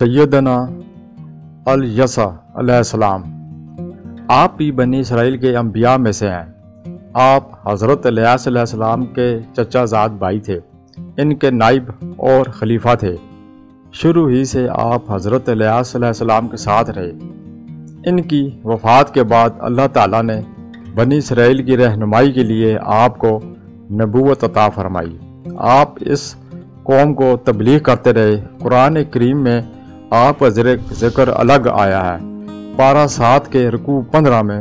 سیدنا الیسع علیہ السلام آپ بھی بنی اسرائیل کے انبیاء میں سے ہیں۔ آپ حضرت الیاس علیہ السلام کے چچا زاد بھائی تھے، ان کے نائب اور خلیفہ تھے۔ شروع ہی سے آپ حضرت الیاس علیہ السلام کے ساتھ رہے۔ ان کی وفات کے بعد اللہ تعالیٰ نے بنی اسرائیل کی رہنمائی کے لیے آپ کو نبوت عطا فرمائی۔ آپ اس قوم کو تبلیغ کرتے رہے۔ قرآن کریم میں آپ کا ذکر الگ آیا ہے۔ پارہ 7 کے رکوع 15 میں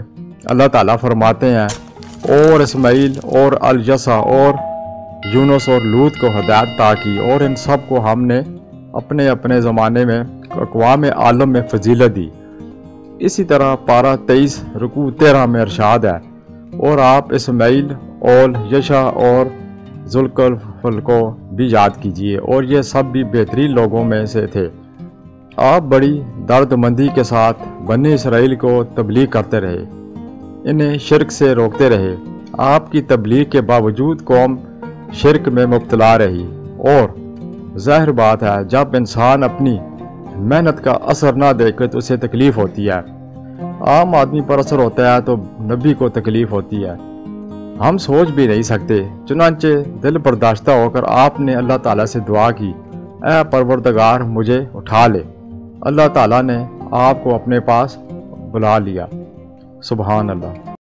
اللہ تعالیٰ فرماتے ہیں، اور اسماعیل اور الیسع اور یونس اور لوط کو ہدایت عطا کی، اور ان سب کو ہم نے اپنے اپنے زمانے میں اقوام عالم میں فضیلت دی۔ اسی طرح پارہ 23 رکوع 13 میں ارشاد ہے، اور آپ اسماعیل اور یشع اور ذوالکفل کو بھی یاد کیجیے، اور یہ سب بھی بہترین لوگوں میں سے تھے۔ آپ بڑی درد مندی کے ساتھ بنی اسرائیل کو تبلیغ کرتے رہے، انہیں شرک سے روکتے رہے۔ آپ کی تبلیغ کے باوجود قوم شرک میں مبتلا رہی، اور ظاہر بات ہے جب انسان اپنی محنت کا اثر نہ دیکھے تو اسے تکلیف ہوتی ہے۔ عام آدمی پر اثر ہوتا ہے تو نبی کو تکلیف ہوتی ہے، ہم سوچ بھی نہیں سکتے۔ چنانچہ دل برداشتہ ہو کر آپ نے اللہ تعالیٰ سے دعا کی، اے پروردگار مجھے اٹھا لے۔ اللہ تعالیٰ نے آپ کو اپنے پاس بلا لیا۔ سبحان اللہ۔